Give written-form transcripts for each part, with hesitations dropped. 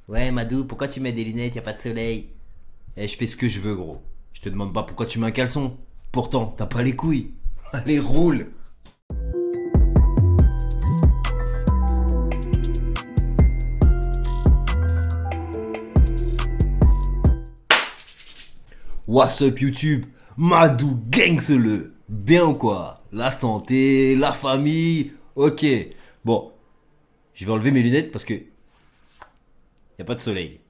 Ouais, Madou, pourquoi tu mets des lunettes, y a pas de soleil? Eh, je fais ce que je veux, gros. Je te demande pas pourquoi tu mets un caleçon. Pourtant, t'as pas les couilles. Allez, roule. What's up YouTube? Madou Gangsele. Bien ou quoi? La santé, la famille. Ok. Bon, je vais enlever mes lunettes parce que y a pas de soleil.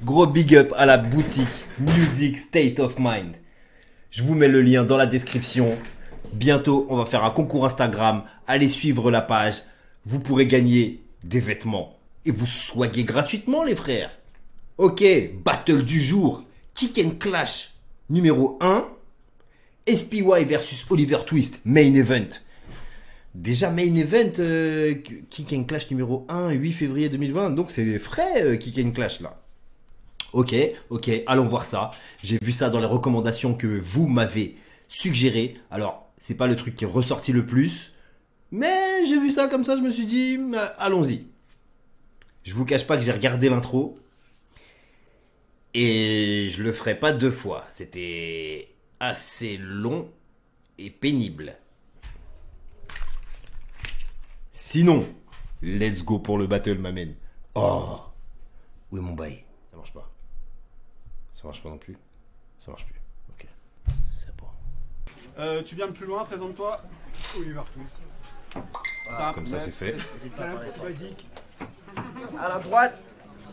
Gros big up à la boutique Music State of Mind. Je vous mets le lien dans la description. Bientôt, on va faire un concours Instagram. Allez suivre la page. Vous pourrez gagner des vêtements. Et vous soignez gratuitement, les frères. Ok, battle du jour. Kick and Clash numéro 1. SPY versus Oliver Twist, main event. Déjà main event, Kick and Clash numéro 1, 8 février 2020. Donc c'est frais, Kick and Clash là. Ok, allons voir ça. J'ai vu ça dans les recommandations que vous m'avez suggérées. Alors, c'est pas le truc qui est ressorti le plus, mais j'ai vu ça comme ça, je me suis dit, allons-y. Je vous cache pas que j'ai regardé l'intro et je le ferai pas deux fois. C'était assez long et pénible. Sinon, let's go pour le battle, m'amène. Oh, où est mon bail? Ça marche pas. Ça marche pas non plus. Ça marche plus. Ok. C'est bon. Tu viens de plus loin, présente-toi. Oliver Twist. Comme ça, c'est fait. Basique. À la droite.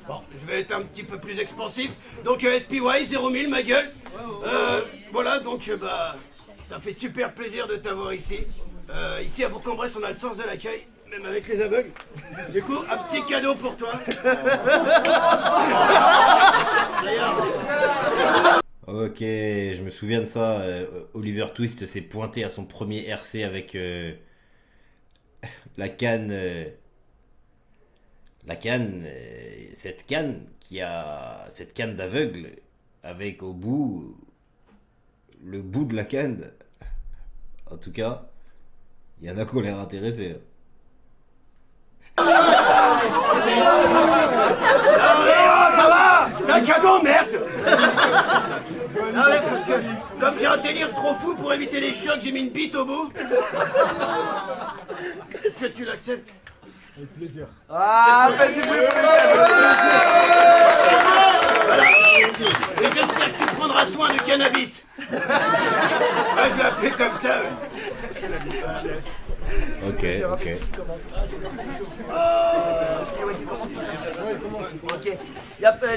Bon, je vais être un petit peu plus expansif. Donc SPY, 0 000, ma gueule. Voilà, donc bah, ça fait super plaisir de t'avoir ici. Ici à Bourg-en-Bresse, on a le sens de l'accueil, même avec les aveugles. Du coup, un petit cadeau pour toi. Ok, je me souviens de ça. Oliver Twist s'est pointé à son premier RC avec la canne. Cette canne qui a. Cette canne d'aveugle avec au bout. Le bout de la canne. En tout cas, il y en a qui ont l'air intéressés. Ah mais oh, ça va. C'est un cadeau, merde. Ah ouais, parce que comme j'ai un délire trop fou pour éviter les chocs, j'ai mis une bite au bout. Est-ce que tu l'acceptes? Avec plaisir. Ah, faites du bruit pour les Et j'espère que tu prendras soin du cannabis. Ouais, je l'ai appelé comme ça. Ouais. Ok. Ok.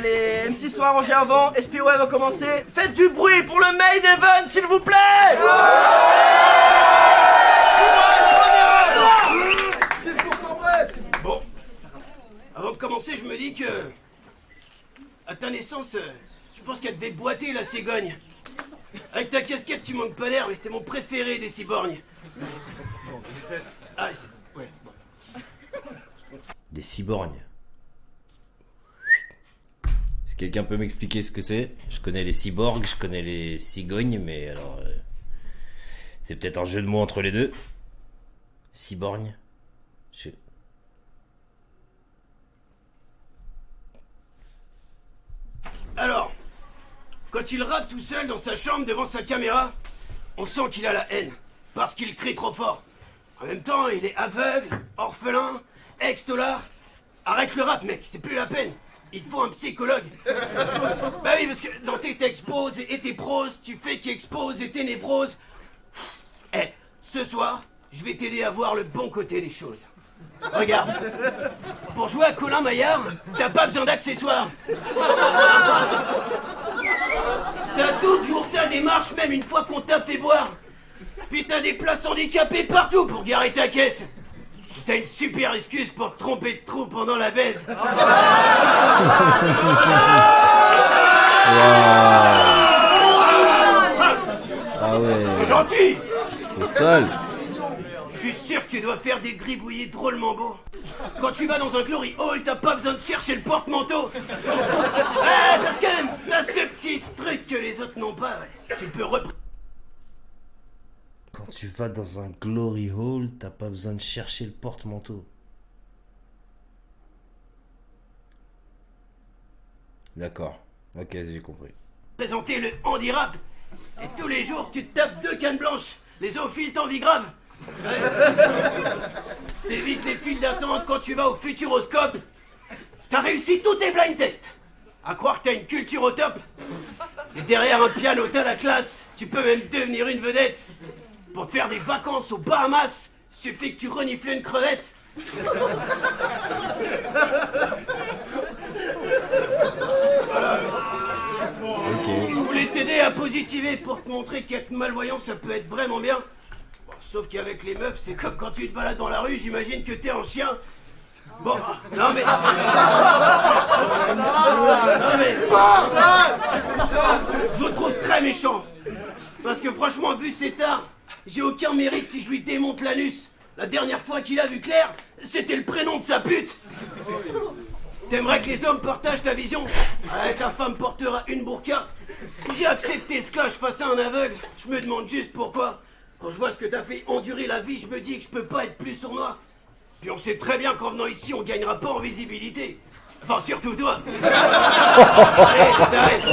Les MC sont arrangés avant. SPY va commencer. Faites du bruit pour le main event, s'il vous plaît. Bon, avant de commencer, je me dis que à ta naissance, je pense qu'elle devait boiter la cigogne. Avec ta casquette, tu manques pas d'air, mais t'es mon préféré des cyborgnes. Ah, ouais. Des cyborgnes. Est-ce que quelqu'un peut m'expliquer ce que c'est? Je connais les cyborgs, je connais les cigognes, mais alors... c'est peut-être un jeu de mots entre les deux. Cyborgne. Alors, quand il rappe tout seul dans sa chambre devant sa caméra, on sent qu'il a la haine, parce qu'il crie trop fort. En même temps, il est aveugle, orphelin, ex-dollar. Arrête le rap, mec, c'est plus la peine. Il faut un psychologue. Bah oui, parce que dans tes textes poses et tes proses, tu fais qu'expose et tes névroses. Eh, ce soir, je vais t'aider à voir le bon côté des choses. Regarde, pour jouer à Colin Maillard, t'as pas besoin d'accessoires. T'as toujours ta démarche, même une fois qu'on t'a fait boire. Puis t'as des places handicapées partout pour garer ta caisse. T'as une super excuse pour te tromper de trou pendant la baise. Ah ouais, C'est gentil. c'est sale. Je suis sûr que tu dois faire des gribouillis drôlement beaux. Quand tu vas dans un glory hall, t'as pas besoin de chercher le porte-manteau. Parce que t'as ce petit truc que les autres n'ont pas, ouais. Tu peux Quand tu vas dans un glory hole, t'as pas besoin de chercher le porte-manteau. D'accord. Ok, j'ai compris. Présenter le handi-rap. Et tous les jours, tu te tapes 2 cannes blanches. Les zoophiles t'envient grave. Ouais. T'évites les files d'attente quand tu vas au Futuroscope. T'as réussi tous tes blind tests. À croire que t'as une culture au top. Et derrière un piano, t'as la classe. Tu peux même devenir une vedette. Pour te faire des vacances aux Bahamas, suffit que tu renifles une crevette. Ok. Je voulais t'aider à positiver pour te montrer qu'être malvoyant, ça peut être vraiment bien. Bon, sauf qu'avec les meufs, c'est comme quand tu te balades dans la rue, j'imagine que t'es en chien. Bon, non mais... Non mais... Je vous trouve très méchant. Parce que franchement, vu c'est tard, j'ai aucun mérite si je lui démonte l'anus. La dernière fois qu'il a vu Claire, c'était le prénom de sa pute. T'aimerais que les hommes partagent ta vision? Ouais, ta femme portera une burqa. J'ai accepté ce clash face à un aveugle. Je me demande juste pourquoi. Quand je vois ce que t'as fait endurer la vie, je me dis que je peux pas être plus sournois. Puis on sait très bien qu'en venant ici, on gagnera pas en visibilité. Enfin, surtout toi. Allez, t'arrêtes.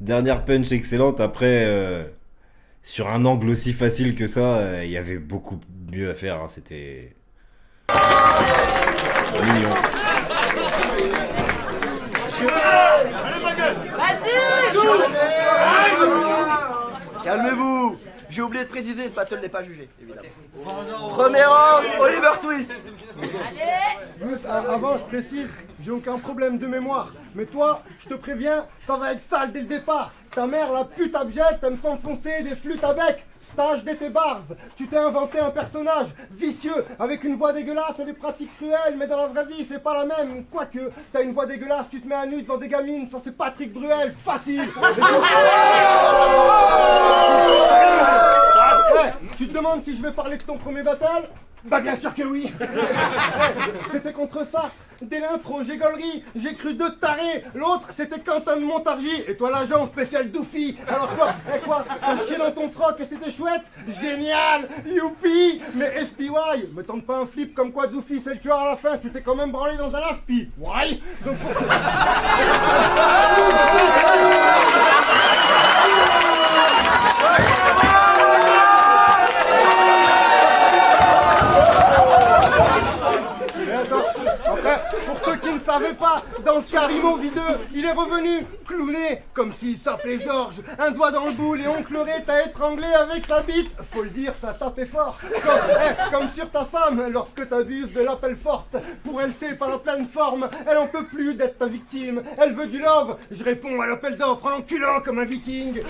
Dernière punch excellente. Après, sur un angle aussi facile que ça, il y avait beaucoup mieux à faire. Hein. C'était mignon. Calmez-vous. J'ai oublié de préciser, ce battle n'est pas jugé, évidemment. Premier round, Oliver Twist. Juste avant, je précise, j'ai aucun problème de mémoire. Mais toi, je te préviens, ça va être sale dès le départ. Ta mère, la pute abjecte, aime s'enfoncer des flûtes à bec. Stage d'été bars. Tu t'es inventé un personnage vicieux, avec une voix dégueulasse et des pratiques cruelles, mais dans la vraie vie, c'est pas la même. Quoique, t'as une voix dégueulasse, tu te mets à nu devant des gamines, ça c'est Patrick Bruel, facile. Tu te demandes si je vais parler de ton premier battle? Bah bien sûr que oui. C'était contre ça. Dès l'intro, j'ai gaulerie, j'ai cru 2 tarés. L'autre, c'était Quentin de Montargis. Et toi, l'agent spécial Doofy. Alors quoi? Quoi? T'as chié dans ton froc et c'était chouette? Génial! Youpi! Mais SPY, me tente pas un flip comme quoi Doofy c'est le tueur à la fin. Tu t'es quand même branlé dans un aspi. Ouais. Donc pour... Après, pour ceux qui ne savaient pas, dans ce Carimo videux, il est revenu clowné, comme s'il s'appelait Georges. Un doigt dans le boule et oncle Ray t'a étranglé avec sa bite. Faut le dire, ça tapait fort. Comme sur ta femme, lorsque t'abuses de l'appel forte. Pour elle, c'est pas la pleine forme. Elle en peut plus d'être ta victime. Elle veut du love. Je réponds à l'appel d'offre en enculant comme un viking.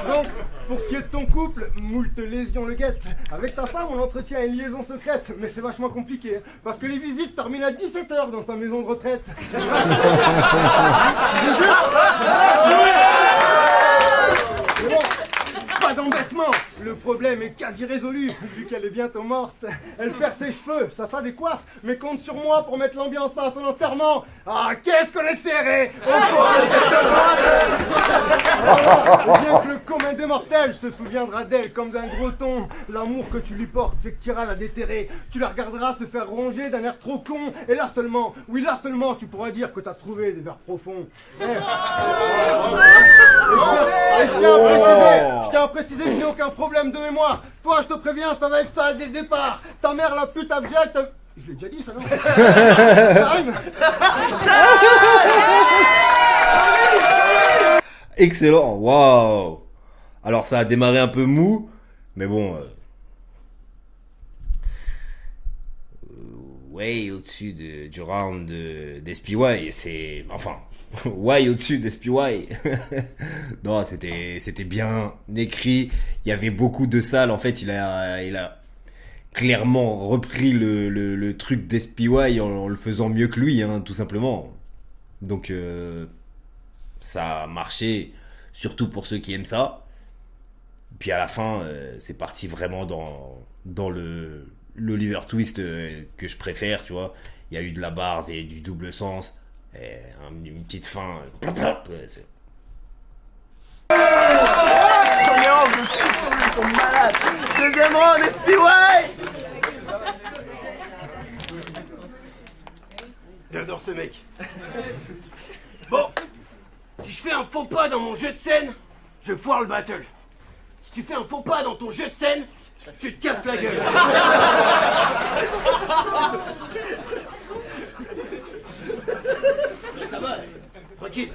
Donc, pour ce qui est de ton couple, moult lésions le guette. Avec ta femme, on entretient une liaison secrète, mais c'est vachement compliqué, parce que les visites terminent à 17h dans sa maison de retraite. Mais bon, pas d'embêtement, le problème est quasi résolu, vu qu'elle est bientôt morte. Elle perd ses cheveux, ça décoiffe, mais compte sur moi pour mettre l'ambiance à son enterrement. Ah, qu'est-ce qu'on est serré au fond de cette bien que le commun des mortels se souviendra d'elle comme d'un gros ton. L'amour que tu lui portes fait que tu iras la déterrer. Tu la regarderas se faire ronger d'un air trop con. Et là seulement, oui là seulement, tu pourras dire que t'as trouvé des vers profonds. Je tiens à préciser que je n'ai aucun problème de mémoire. Toi, je te préviens, ça va être sale dès le départ. Ta mère, la pute abjecte... Je l'ai déjà dit, ça, non? Excellent, waouh. Alors ça a démarré un peu mou, mais bon... way au-dessus du round d'SPY, c'est... Enfin... Why au-dessus d'SPY. Non, c'était bien écrit. Il y avait beaucoup de salles. En fait, il a clairement repris le truc d'SPY en le faisant mieux que lui, hein, tout simplement. Donc, ça a marché, surtout pour ceux qui aiment ça. Puis à la fin, c'est parti vraiment dans l'Oliver Twist que je préfère, tu vois. Il y a eu de la barre et du double sens. Et une petite fin. Premier round, ils sont malades. Deuxième round, SPY. J'adore ce mec. Bon, si je fais un faux pas dans mon jeu de scène, je foire le battle. Si tu fais un faux pas dans ton jeu de scène, tu te casses la gueule. Ça va, tranquille.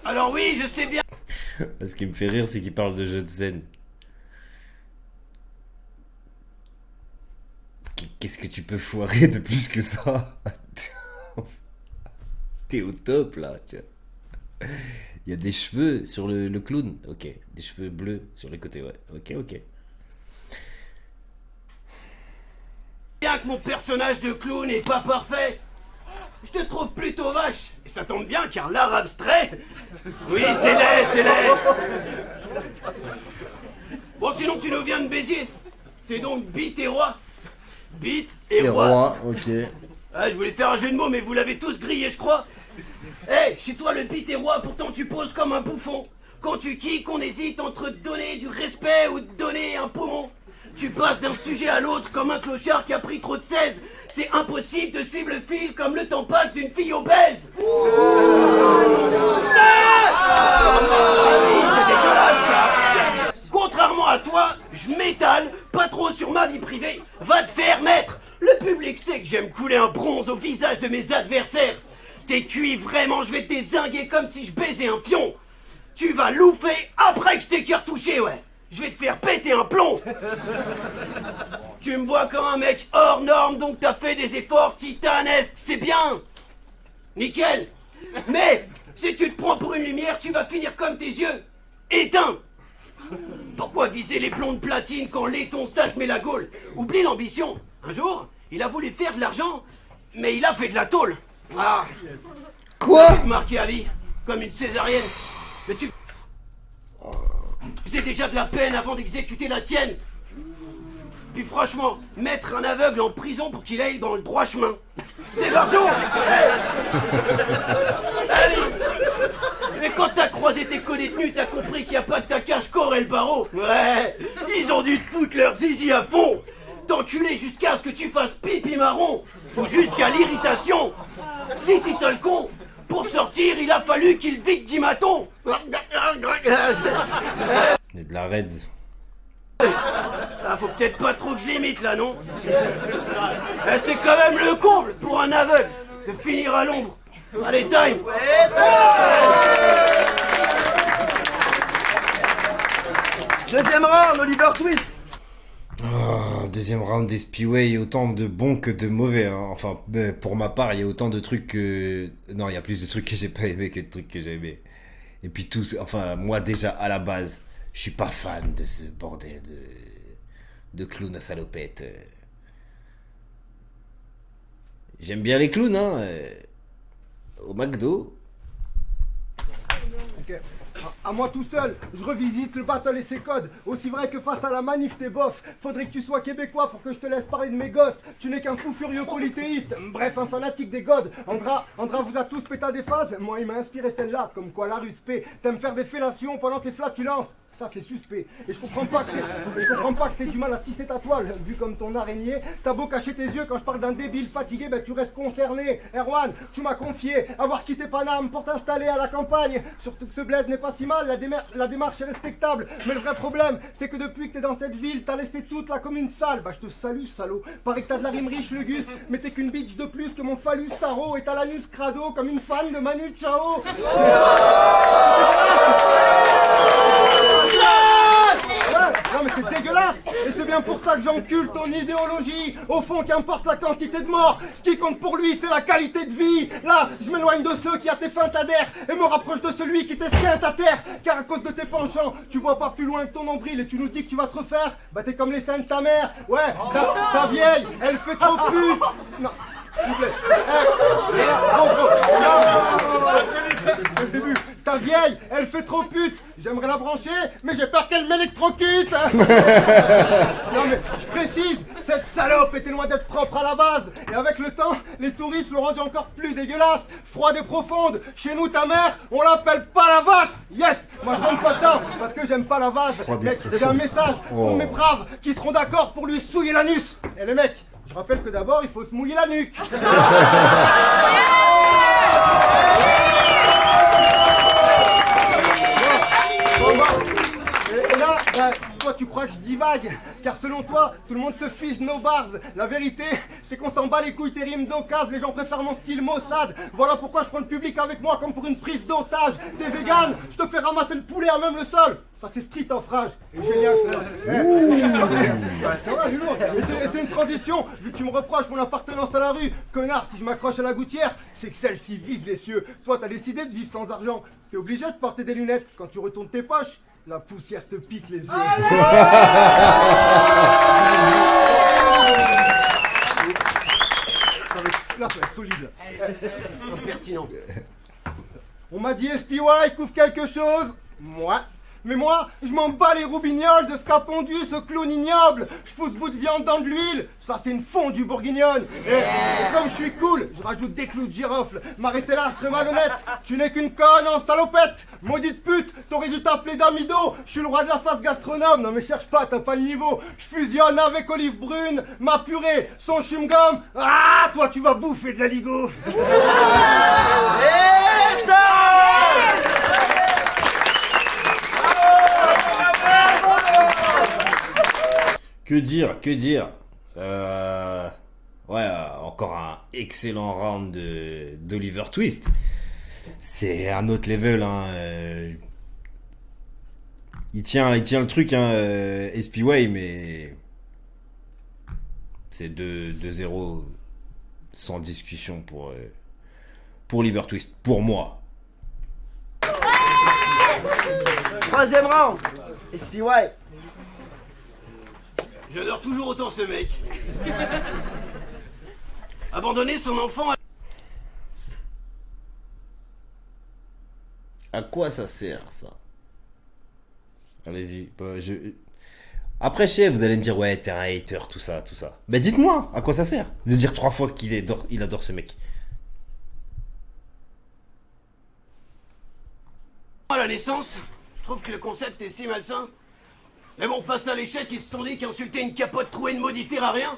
Alors oui, je sais bien. Ce qui me fait rire, c'est qu'il parle de jeu de scène. Qu'est-ce que tu peux foirer de plus que ça? T'es au top là, tiens. Il y a des cheveux sur le clown. Ok. Des cheveux bleus sur les côtés, ouais. Ok, ok. Bien que mon personnage de clown n'est pas parfait, je te trouve plutôt vache. Et ça tombe bien car l'art abstrait... Oui, c'est laid, c'est laid. Bon, sinon tu nous viens de Béziers. T'es donc bite et roi. Bite et roi. Ok. Ah, je voulais faire un jeu de mots, mais vous l'avez tous grillé, je crois. Hé, chez toi, le bite est roi, pourtant tu poses comme un bouffon. Quand tu kicks, on hésite entre te donner du respect ou te donner un poumon. Tu passes d'un sujet à l'autre comme un clochard qui a pris trop de 16. C'est impossible de suivre le fil comme le temps passe d'une fille obèse. Ah oui, c'est dégueulasse, ça. Contrairement à toi, je m'étale pas trop sur ma vie privée. Va te faire mettre. Le public sait que j'aime couler un bronze au visage de mes adversaires. T'es cuit, vraiment, je vais te dézinguer comme si je baisais un fion. Tu vas louffer après que je t'ai cartouché, ouais. Je vais te faire péter un plomb. Tu me vois comme un mec hors norme, donc t'as fait des efforts titanesques, c'est bien. Nickel. Mais, si tu te prends pour une lumière, tu vas finir comme tes yeux. Éteint. Pourquoi viser les plombs de platine quand laiton ça te met la gaule? Oublie l'ambition. Un jour, il a voulu faire de l'argent, mais il a fait de la tôle. Ah. Quoi? Marqué à vie, comme une césarienne. Mais tu faisais déjà de la peine avant d'exécuter la tienne. Puis franchement, mettre un aveugle en prison pour qu'il aille dans le droit chemin, c'est l'argent. Hey. Allez. Mais quand t'as croisé tes co-détenus, t'as compris qu'il n'y a pas que ta cache-corps et le barreau. Ouais, ils ont dû te foutre leur zizi à fond. T'enculer jusqu'à ce que tu fasses pipi marron. Ou jusqu'à l'irritation. Si, sale con. Pour sortir, il a fallu qu'il vide 10 matons. Il y a de la Reds. Ah, faut peut-être pas trop que je l'imite là, non? C'est quand même le comble pour un aveugle de finir à l'ombre. Allez, time. Deuxième round, Oliver Twist. Oh, deuxième round des Spiway, il y a autant de bons que de mauvais. Hein. Enfin, pour ma part, il y a autant de trucs que... Non, il y a plus de trucs que j'ai pas aimé que de trucs que j'ai aimé. Et puis tout... Enfin, moi déjà, à la base, je suis pas fan de ce bordel de clown à salopette. J'aime bien les clowns, hein. Au McDo. Ok. À moi tout seul, je revisite le battle et ses codes. Aussi vrai que face à la manif t'es bof. Faudrait que tu sois québécois pour que je te laisse parler de mes gosses. Tu n'es qu'un fou furieux polythéiste, bref un fanatique des gods. Andra vous a tous pété des phases. Moi il m'a inspiré celle-là, comme quoi la ruspée t'aimes faire des fellations pendant tes flatulences. Ça c'est suspect. Et je comprends pas que t'aies du mal à tisser ta toile. Vu comme ton araignée, t'as beau cacher tes yeux quand je parle d'un débile fatigué, ben tu restes concerné. Erwan, tu m'as confié avoir quitté Paname pour t'installer à la campagne. Surtout que ce bled n'est pas si mal, la démarche est respectable. Mais le vrai problème, c'est que depuis que t'es dans cette ville, t'as laissé toute la commune sale. Bah je te salue, salaud. Paraît que t'as de la rime riche, le Gus. Mais t'es qu'une bitch de plus que mon phallus tarot. Et t'as l'anus crado comme une fan de Manu Chao. Non mais c'est dégueulasse. Et c'est bien pour ça que j'encule ton idéologie. Au fond, qu'importe la quantité de morts, ce qui compte pour lui, c'est la qualité de vie. Là, je m'éloigne de ceux qui à tes fins t'adhèrent et me rapproche de celui qui t'esquinte à terre. Car à cause de tes penchants, tu vois pas plus loin que ton nombril et tu nous dis que tu vas te refaire. Bah t'es comme les seins de ta mère. Ouais, ta vieille, elle fait trop pute. Non, s'il vous plaît. Dès le début. Ta vieille, elle fait trop pute. J'aimerais la brancher, mais j'ai peur qu'elle m'électrocute. Non mais, je précise, cette salope était loin d'être propre à la base. Et avec le temps, les touristes l'ont rendue encore plus dégueulasse. Froide et profonde. Chez nous, ta mère, on l'appelle pas la vasse. Yes. Moi, je rentre pas dedans, parce que j'aime pas la vase. Mec, c'est un message pour mes braves qui seront d'accord pour lui souiller l'anus. Et les mecs, Je rappelle que d'abord, il faut se mouiller la nuque. Et là, toi tu crois que je divague, car selon toi, tout le monde se fiche de nos bars. La vérité, c'est qu'on s'en bat les couilles tes rimes d'occasion, les gens préfèrent mon style Mossad. Voilà pourquoi je prends le public avec moi comme pour une prise d'otage. T'es vegan, je te fais ramasser le poulet à même le sol. Ça c'est street of rage. Et génial, c'est vrai, du lourd. Et c'est une transition, vu que tu me reproches mon appartenance à la rue. Connard, si je m'accroche à la gouttière, c'est que celle-ci vise les cieux. Toi t'as décidé de vivre sans argent. T'es obligé de porter des lunettes. Quand tu retournes tes poches, la poussière te pique les yeux. Là, ça va être solide. Impertinent. On m'a dit SPY couvre quelque chose. Mais moi, je m'en bats les roubignoles de ce qu'a pondu ce clown ignoble. Je fous ce bout de viande dans de l'huile. Ça, c'est une fondue bourguignonne. Et comme je suis cool, je rajoute des clous de girofle. M'arrêter là serait malhonnête. Tu n'es qu'une conne en salopette. Maudite pute, t'aurais dû t'appeler Damido. Je suis le roi de la face gastronome. Non mais cherche pas, t'as pas le niveau. Je fusionne avec Olive Brune, ma purée, son chewing-gum. Ah, toi, tu vas bouffer de la ligo. Que dire, que dire. Ouais, encore un excellent round d'Oliver Twist. C'est un autre level, hein. Il tient le truc, hein, SPY, mais c'est 2-0 sans discussion pour Oliver Twist, pour moi. Troisième round. SPY. J'adore toujours autant ce mec. Abandonner son enfant. À quoi ça sert, ça? Allez-y. Après, chef, vous allez me dire, ouais, t'es un hater, tout ça. Mais dites-moi, à quoi ça sert de dire 3 fois qu'il adore ce mec? À la naissance, je trouve que le concept est si malsain. Mais bon, face à l'échec, ils se sont dit qu'insulter une capote trouée ne modifiera rien.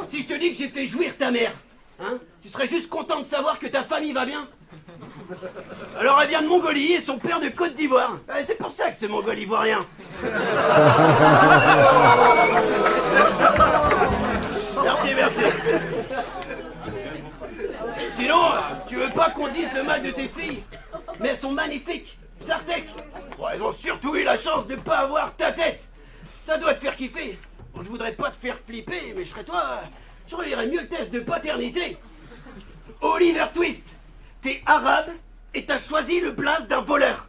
Si je te dis que j'ai fait jouir ta mère, hein, tu serais juste content de savoir que ta famille va bien. Alors elle vient de Mongolie et son père de Côte d'Ivoire. Ouais, c'est pour ça que c'est mongol ivoirien. Merci. Sinon, tu veux pas qu'on dise de mal de tes filles? Mais elles sont magnifiques. Sartek. Bon, elles ont surtout eu la chance de pas avoir ta tête. Ça doit te faire kiffer. Bon, je voudrais pas te faire flipper, mais je serais toi, je relirais mieux le test de paternité. Oliver Twist, t'es arabe et t'as choisi le blaze d'un voleur.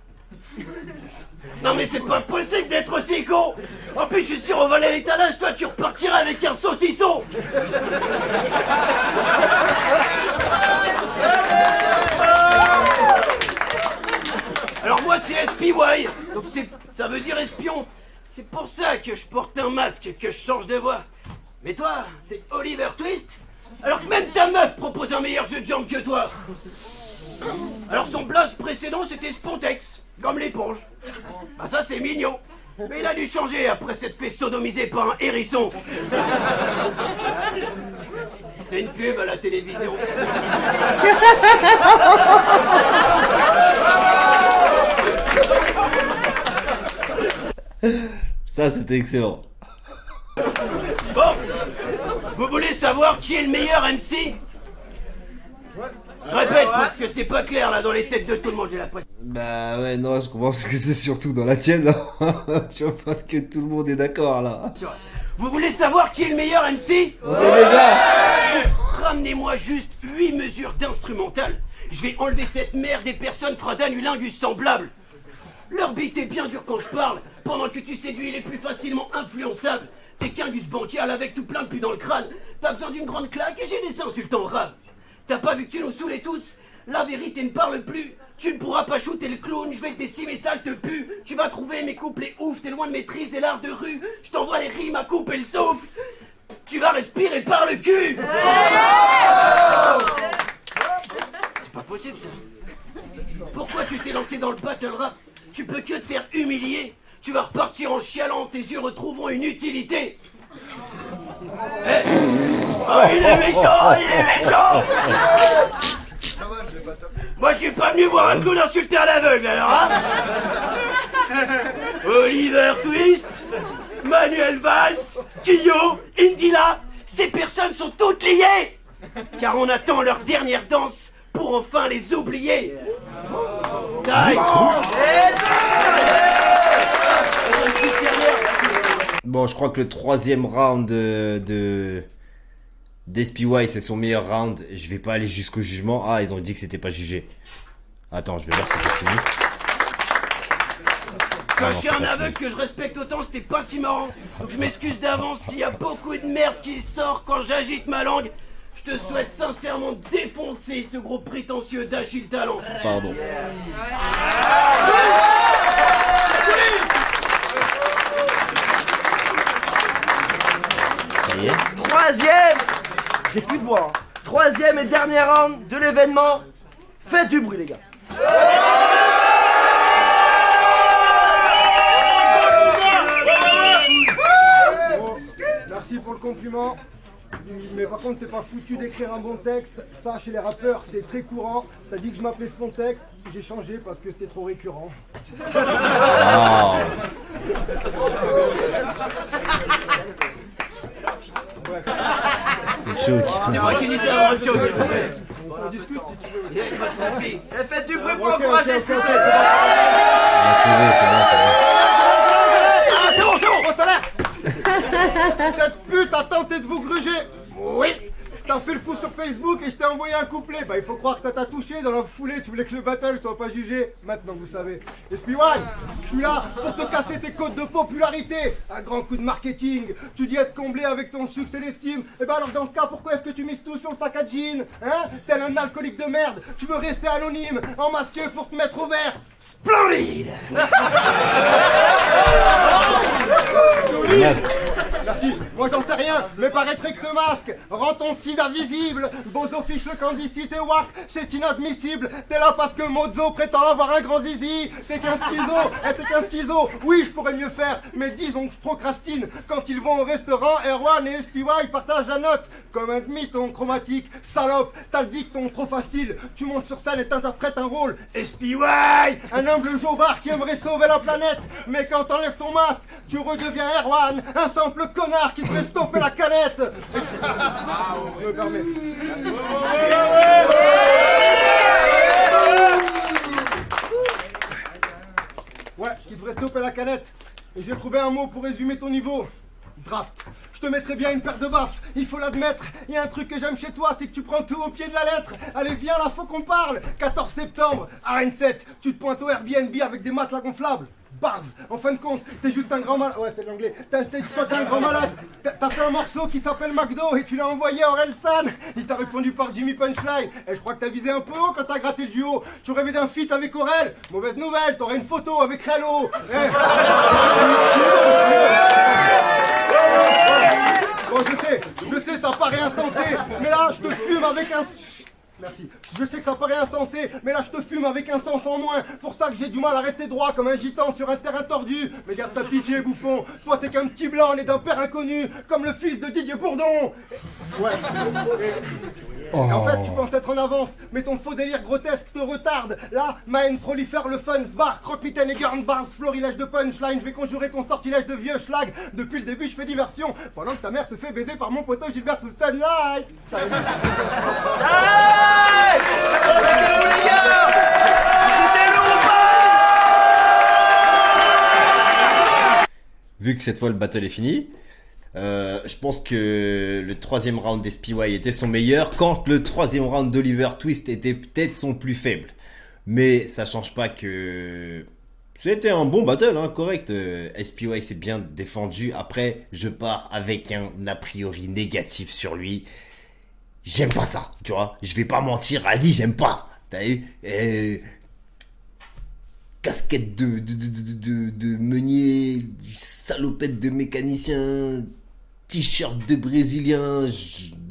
Non mais c'est pas possible d'être aussi con. En plus je suis sûr au volet l'étalage, toi tu repartiras avec un saucisson. Alors moi c'est SPY, donc ça veut dire espion. C'est pour ça que je porte un masque, que je change de voix. Mais toi, c'est Oliver Twist, alors que même ta meuf propose un meilleur jeu de jambes que toi. Alors son blaze précédent c'était Spontex, comme l'éponge. Ah ça c'est mignon. Mais il a dû changer après s'être fait sodomiser par un hérisson. C'est une pub à la télévision. Ça, c'était excellent. Bon, vous voulez savoir qui est le meilleur MC? Je répète, parce que c'est pas clair là dans les têtes de tout le monde, j'ai l'impression. Bah ouais, non, je pense que c'est surtout dans la tienne, là. Je pense que tout le monde est d'accord, là. Vous voulez savoir qui est le meilleur MC? On sait déjà. Ramenez-moi juste 8 mesures d'instrumental. Je vais enlever cette merde et personne fera d'anulingus semblable. Leur beat est bien dur quand je parle, pendant que tu séduis les plus facilement influençables. T'es qu'un gus bancal avec tout plein de pu dans le crâne. T'as besoin d'une grande claque et j'ai des insultes en rap. T'as pas vu que tu nous saoulais tous? La vérité ne parle plus. Tu ne pourras pas shooter le clown, je vais te décimer, sale te pue. Tu vas trouver mes couplets ouf, t'es loin de maîtriser l'art de rue. Je t'envoie les rimes à couper le souffle. Tu vas respirer par le cul. C'est pas possible ça. Pourquoi tu t'es lancé dans le battle rap? Tu peux que te faire humilier. Tu vas repartir en chialant, tes yeux retrouveront une utilité. Oh, il est méchant, il est méchant. Moi, je suis pas venu voir un clown insulter à l'aveugle, alors, hein. Oliver Twist, Manuel Valls, Kyo, Indila, ces personnes sont toutes liées, car on attend leur dernière danse pour enfin les oublier. Die. Bon, je crois que le troisième round d'SPY, c'est son meilleur round. Je vais pas aller jusqu'au jugement. Ah, ils ont dit que c'était pas jugé. Attends, je vais voir si c'est fini. Quand Ah non, je suis c'est un pas aveugle que je respecte autant, c'était pas si marrant. Donc je m'excuse d'avance s'il y a beaucoup de merde qui sort quand j'agite ma langue. Je te souhaite sincèrement de défoncer ce gros prétentieux d'Achille Talent. Pardon. Ça y est. Troisième, j'ai plus de voix. Hein. Troisième et dernier round de l'événement. Faites du bruit, les gars. Bon, merci pour le compliment. Mais par contre, t'es pas foutu d'écrire un bon texte. Ça, chez les rappeurs, c'est très courant. T'as dit que je m'appelais Spontex. J'ai changé parce que c'était trop récurrent. Wow. Bref, Le choke. C'est moi qui dis ça avant le show, s'il vous plaît. on discute si tu veux. Y a pas de souci. Et faites du bruit pour Ok, ok, encourager, ok, s'il vous ok, plaît. c'est bon. On a trouvé, c'est bon, c'est bon. Ah, c'est bon, grosse alerte. Cette pute a tenté de vous gruger. Oui. T'as fait le fou sur Facebook et je t'ai envoyé un couplet. Bah, il faut croire que ça t'a touché. Dans la foulée, tu voulais que le battle soit pas jugé. Maintenant, vous savez. SPY, je suis là pour te casser tes codes de popularité. Un grand coup de marketing. Tu dis être comblé avec ton succès et l'estime. Et bah, alors, dans ce cas, pourquoi est-ce que tu mises tout sur le packaging? Hein? Tel un alcoolique de merde. Tu veux rester anonyme, emmasqué pour te mettre au vert. Splendide. Le masque. Merci, moi j'en sais rien, mais paraîtrait que ce masque rend ton sida visible. Bozo fiche le candicite et wack, c'est inadmissible. T'es là parce que Mozo prétend avoir un grand zizi. T'es qu'un schizo, t'es qu'un schizo. Oui, je pourrais mieux faire, mais disons que je procrastine. Quand ils vont au restaurant, Erwan et SPY partagent la note. Comme un demi-ton chromatique, salope, t'as le dicton trop facile. Tu montes sur scène et t'interprètes un rôle. SPY, un humble jobard qui aimerait sauver la planète. Mais quand t'enlèves ton masque, tu redeviens Erwan, un simple connard qui devrait stopper la canette. Je me permets. Ouais, qui devrait stopper la canette. Et j'ai trouvé un mot pour résumer ton niveau. Draft. Je te mettrais bien une paire de baffes, il faut l'admettre. Il y a un truc que j'aime chez toi, c'est que tu prends tout au pied de la lettre. Allez, viens là, faut qu'on parle. 14 septembre, à Rennes 7, tu te pointes au Airbnb avec des matelas gonflables. Bars, en fin de compte, t'es juste un grand malade. Ouais, c'est de l'anglais. T'es un grand malade. T'as fait un morceau qui s'appelle McDo et tu l'as envoyé à Orelsan. Il t'a répondu par Jimmy Punchline. Et je crois que t'as visé un peu haut quand t'as gratté le duo. Tu rêvais d'un feat avec Aurel. Mauvaise nouvelle, t'aurais une photo avec Rello. Bon, je sais, ça paraît insensé, mais là, je te fume avec un... Merci. Je sais que ça paraît insensé, mais là je te fume avec un sens en moins. Pour ça que j'ai du mal à rester droit comme un gitan sur un terrain tordu. Mais garde ta pitié, bouffon. Toi t'es qu'un petit blanc né d'un père inconnu, comme le fils de Didier Bourdon. Ouais. Et en fait, tu penses être en avance, mais ton faux délire grotesque te retarde. Là, ma haine prolifère le fun, sbar, croque-mitaine et girl bars, florilège de punchline. Je vais conjurer ton sortilège de vieux schlag. Depuis le début, je fais diversion. Pendant que ta mère se fait baiser par mon poteau Gilbert sous le sunlight. Vu que cette fois le battle est fini, je pense que le troisième round d'SPY était son meilleur, quand le troisième round d'Oliver Twist était peut-être son plus faible. Mais ça change pas que c'était un bon battle, hein, correct. SPY s'est bien défendu. Après, je pars avec un a priori négatif sur lui. J'aime pas ça, tu vois. Je vais pas mentir, vas-y, j'aime pas. T'as vu casquette de meunier, salopette de mécanicien, t-shirt de brésilien.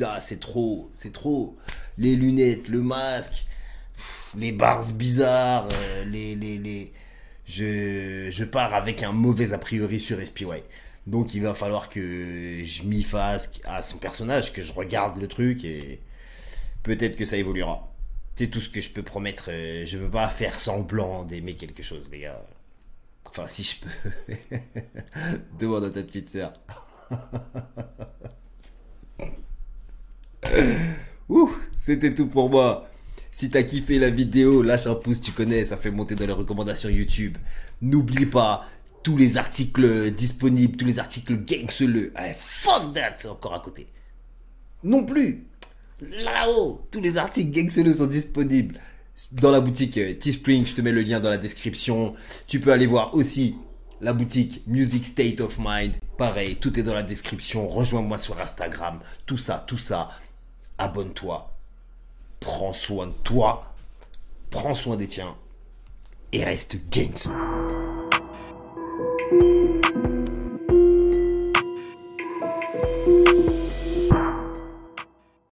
Ah, c'est trop. Les lunettes, le masque, les bars bizarres, je pars avec un mauvais a priori sur SPY. Donc il va falloir que je m'y fasse à son personnage, que je regarde le truc et peut-être que ça évoluera. C'est tout ce que je peux promettre. Je peux pas faire semblant d'aimer quelque chose, les gars. Enfin, si je peux. Demande à ta petite sœur. Ouh, c'était tout pour moi. Si t'as kiffé la vidéo, lâche un pouce, tu connais, ça fait monter dans les recommandations YouTube. N'oublie pas tous les articles disponibles, tous les articles gangseleux. Eh, fuck that, c'est encore à côté. Non plus. Là-haut, tous les articles gangseleux sont disponibles dans la boutique Teespring. Je te mets le lien dans la description. Tu peux aller voir aussi la boutique Music State of Mind. Pareil, tout est dans la description. Rejoins-moi sur Instagram. Tout ça. Abonne-toi. Prends soin de toi. Prends soin des tiens. Et reste gangster.